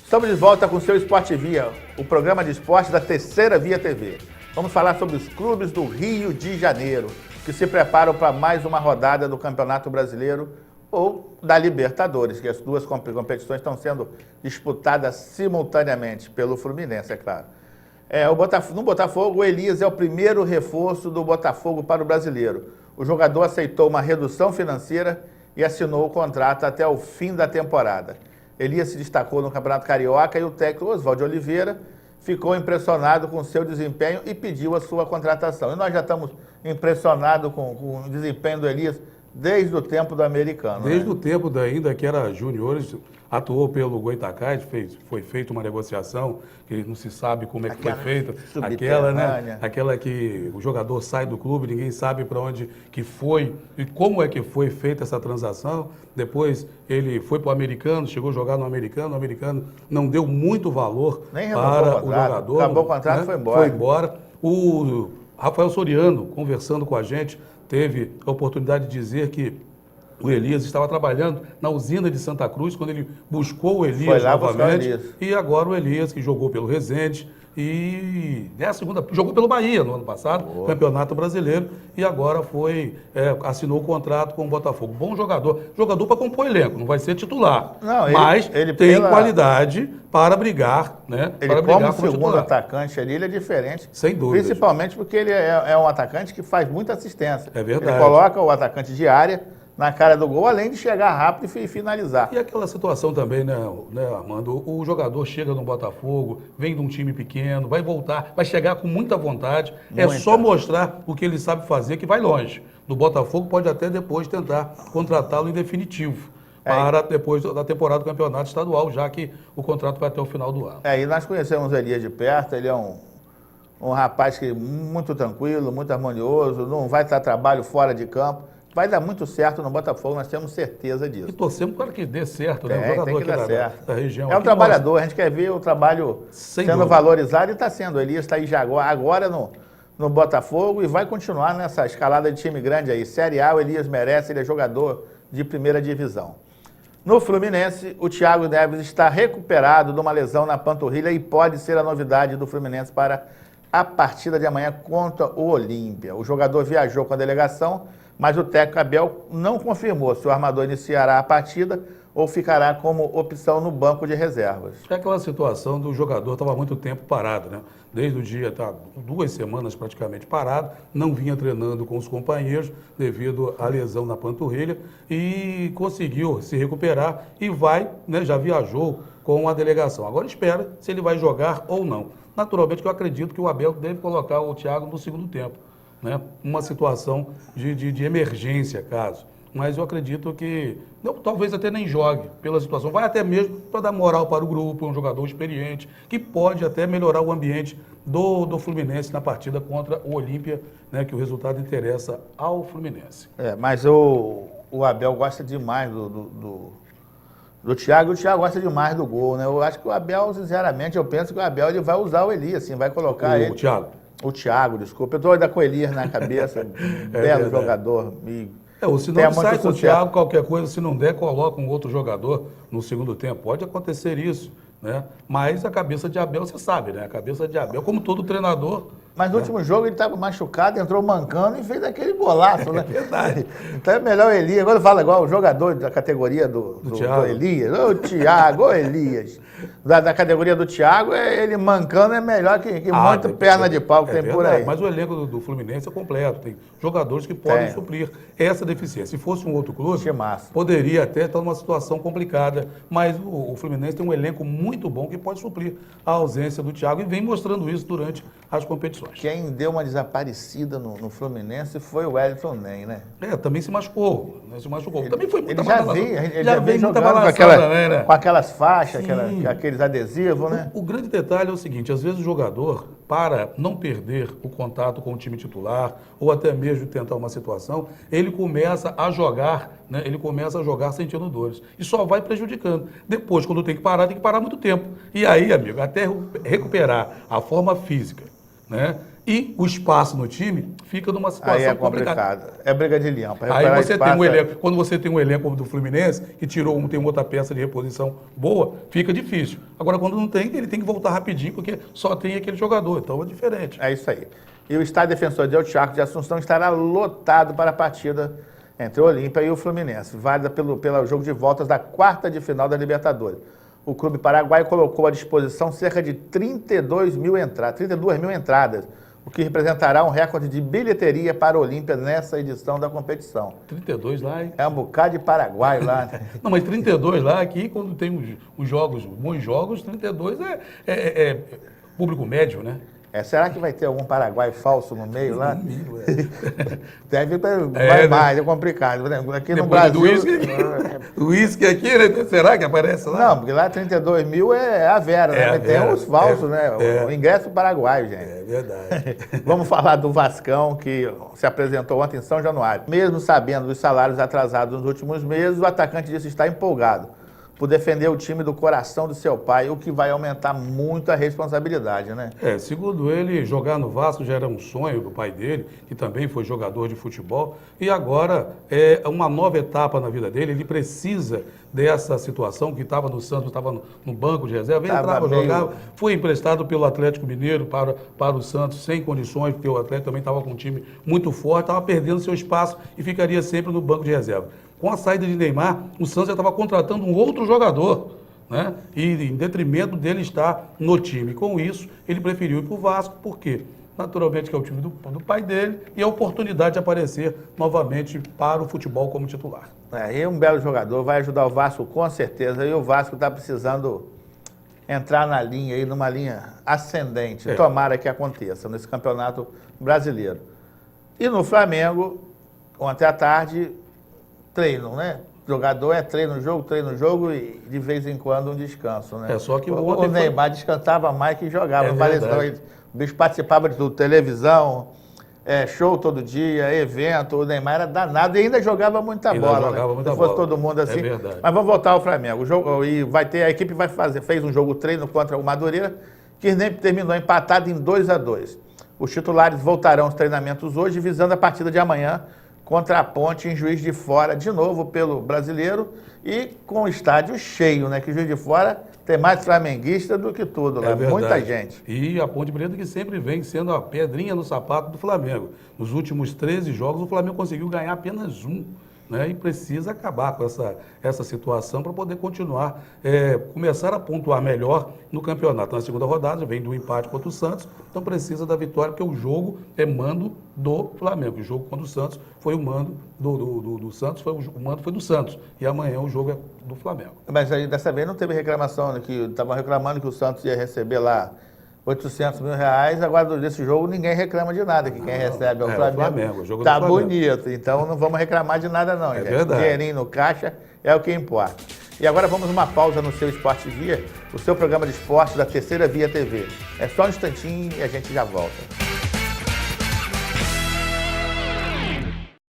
Estamos de volta com o seu Esporte Via, o programa de esporte da Terceira Via TV. Vamos falar sobre os clubes do Rio de Janeiro, que se preparam para mais uma rodada do Campeonato Brasileiro ou da Libertadores, que as duas competições estão sendo disputadas simultaneamente pelo Fluminense, é claro. No Botafogo, o Elias é o primeiro reforço do Botafogo para o brasileiro. O jogador aceitou uma redução financeira e assinou o contrato até o fim da temporada. Elias se destacou no Campeonato Carioca e o técnico Oswaldo Oliveira ficou impressionado com o seu desempenho e pediu a sua contratação. E nós já estamos impressionados com o desempenho do Elias desde o tempo do americano. Desde o tempo ainda que era juniores, atuou pelo Goitacás, foi feita uma negociação, que não se sabe como é que foi feita. Aquela que o jogador sai do clube, ninguém sabe para onde que foi e como é que foi feita essa transação. Depois ele foi para o americano, chegou a jogar no americano, o americano não deu muito valor para o jogador. Acabou o contrato, foi embora. Foi embora. O Rafael Soriano, conversando com a gente, teve a oportunidade de dizer que o Elias estava trabalhando na usina de Santa Cruz, quando ele buscou o Elias novamente. E agora o Elias, que jogou pelo Resende e jogou pelo Bahia no ano passado, Campeonato Brasileiro, e agora assinou o contrato com o Botafogo. Bom jogador para compor elenco, não vai ser titular, mas ele tem qualidade para brigar, né? Ele como segundo atacante ali, ele é diferente. Sem dúvida. Principalmente porque ele é um atacante que faz muita assistência. É verdade. Ele coloca o atacante de área na cara do gol, além de chegar rápido e finalizar. E aquela situação também, né, Armando? O jogador chega no Botafogo, vem de um time pequeno, vai voltar, vai chegar com muita vontade. É só mostrar o que ele sabe fazer, que vai longe. No Botafogo pode até depois tentar contratá-lo em definitivo, para depois da temporada do Campeonato Estadual, já que o contrato vai até o final do ano. E nós conhecemos o Elias de perto, ele é um rapaz muito tranquilo, muito harmonioso, não vai dar trabalho fora de campo. Vai dar muito certo no Botafogo, nós temos certeza disso. E torcemos para que dê certo, né? O jogador tem que dar certo. Da região. É um trabalhador, a gente quer ver o trabalho sendo valorizado e está sendo. O Elias está aí já agora no Botafogo e vai continuar nessa escalada de time grande aí. Série A, o Elias merece, ele é jogador de primeira divisão. No Fluminense, o Thiago Neves está recuperado de uma lesão na panturrilha e pode ser a novidade do Fluminense para a partida de amanhã contra o Olímpia. O jogador viajou com a delegação, mas o técnico Abel não confirmou se o armador iniciará a partida ou ficará como opção no banco de reservas. É aquela situação do jogador estava muito tempo parado, né? Desde o dia, 2 semanas praticamente parado, não vinha treinando com os companheiros devido à lesão na panturrilha e conseguiu se recuperar e vai, né, já viajou com a delegação. Agora espera se ele vai jogar ou não. Naturalmente que eu acredito que o Abel deve colocar o Thiago no segundo tempo, né? Uma situação de emergência, caso. Mas eu acredito que talvez até nem jogue pela situação. Vai até mesmo para dar moral para o grupo, um jogador experiente, que pode até melhorar o ambiente do Fluminense na partida contra o Olímpia, né, que o resultado interessa ao Fluminense. Mas o Abel gosta demais do Thiago, e o Thiago gosta demais do gol, né? Eu acho que o Abel, sinceramente, eu penso que o Abel ele vai usar o Elias, assim, vai colocar ele. O Thiago, desculpa. Eu estou ainda com o Elias na cabeça, belo jogador. Ou se não sai com o Thiago, qualquer coisa, se não der, coloca um outro jogador no segundo tempo. Pode acontecer isso, né? Mas a cabeça de Abel, você sabe, né? A cabeça de Abel, como todo treinador... Mas no último jogo ele estava machucado, entrou mancando e fez aquele golaço, né? É verdade. Então é melhor o Elias. Agora fala igual o jogador da categoria do Elias. Ô Thiago, ô Elias. Da categoria do Thiago, ele mancando é melhor que muito perna de pau que tem por aí. Mas o elenco do Fluminense é completo. Tem jogadores que podem suprir essa deficiência. Se fosse um outro clube, poderia até estar numa situação complicada. Mas o Fluminense tem um elenco muito bom que pode suprir a ausência do Thiago e vem mostrando isso durante as competições. Quem deu uma desaparecida no Fluminense foi o Wellington Ney, né? Também se machucou. Também foi muito Ele já vem jogando com aquelas faixas, aqueles adesivos, né? O grande detalhe é o seguinte, às vezes o jogador, para não perder o contato com o time titular, ou até mesmo tentar uma situação, ele começa a jogar, né? Ele começa a jogar sentindo dores. E só vai prejudicando. Depois, quando tem que parar muito tempo. E aí, amigo, até recuperar a forma física, né? e o espaço no time fica numa situação Aí é complicada. complicado. É briga de leão. Para Aí recuperar você espaço, tem um elenco, quando você tem um elenco como o do Fluminense, que tem uma outra peça de reposição boa, fica difícil. Agora, quando não tem, ele tem que voltar rapidinho, porque só tem aquele jogador, então é diferente. É isso aí. E o estádio Defensor de El Chaco de Assunção estará lotado para a partida entre o Olímpia e o Fluminense, válida pelo jogo de voltas da quarta de final da Libertadores. O clube paraguaio colocou à disposição cerca de 32 mil entradas, o que representará um recorde de bilheteria para o Olímpia nessa edição da competição. 32 lá, hein? É um bocado de paraguaio lá. Não, mas 32 lá, aqui, quando tem os jogos, bons jogos, 32 é público médio, né? Será que vai ter algum paraguaio falso no meio lá? Mínimo, Deve, vai mais, é complicado. Aqui no Brasil... O uísque aqui, né? Será que aparece lá? Não, porque lá 32 mil é a Vera, né? Mas tem os falsos, né? O ingresso paraguaio, gente. É verdade. Vamos falar do Vascão, que se apresentou ontem em São Januário. Mesmo sabendo dos salários atrasados nos últimos meses, o atacante disse estar empolgado por defender o time do coração do seu pai, o que vai aumentar muito a responsabilidade, né? Segundo ele, jogar no Vasco já era um sonho do pai dele, que também foi jogador de futebol, e agora é uma nova etapa na vida dele, ele precisa dessa situação, que estava no Santos, estava no banco de reserva, ele entrava, jogava, foi emprestado pelo Atlético Mineiro para o Santos sem condições, porque o Atlético também estava com um time muito forte, estava perdendo seu espaço e ficaria sempre no banco de reserva. Com a saída de Neymar, o Santos já estava contratando um outro jogador, né? E em detrimento dele estar no time. Com isso, ele preferiu ir para o Vasco, por quê? Naturalmente que é o time do pai dele e a oportunidade de aparecer novamente para o futebol como titular. E um belo jogador, vai ajudar o Vasco com certeza, e o Vasco está precisando entrar na linha, aí, numa linha ascendente, tomara que aconteça nesse campeonato brasileiro. E no Flamengo, ontem à tarde, treino, né? Jogador treino no jogo e de vez em quando um descanso, né? Só que o Neymar descansava mais que jogava. O bicho participava de tudo, televisão, show todo dia, evento. O Neymar era danado e ainda jogava muita bola. Se fosse todo mundo assim. Mas vamos voltar ao Flamengo. A equipe fez um jogo treino contra o Madureira, que nem terminou empatado em 2-2. Os titulares voltarão aos treinamentos hoje, visando a partida de amanhã contra a Ponte em Juiz de Fora, de novo pelo Brasileiro, e com o estádio cheio, né? Que Juiz de Fora tem mais flamenguista do que tudo lá, muita gente. E a Ponte Preta que sempre vem sendo a pedrinha no sapato do Flamengo. Nos últimos 13 jogos, o Flamengo conseguiu ganhar apenas um, né? E precisa acabar com essa situação para poder continuar, começar a pontuar melhor no campeonato. Na segunda rodada, vem do empate contra o Santos, então precisa da vitória, porque o jogo é mando do Flamengo. O jogo contra o Santos foi o mando do Santos, o mando foi do Santos. E amanhã o jogo é do Flamengo. Mas aí dessa vez não teve reclamação, né, que estavam reclamando que o Santos ia receber lá 800 mil reais, agora desse jogo ninguém reclama de nada, que quem recebe é o Flamengo. O jogo tá bonito, então não vamos reclamar de nada não, gente. Verdade. Dinheirinho no caixa é o que importa. E agora vamos uma pausa no seu Esporte Via, o seu programa de esporte da Terceira Via TV. É só um instantinho e a gente já volta.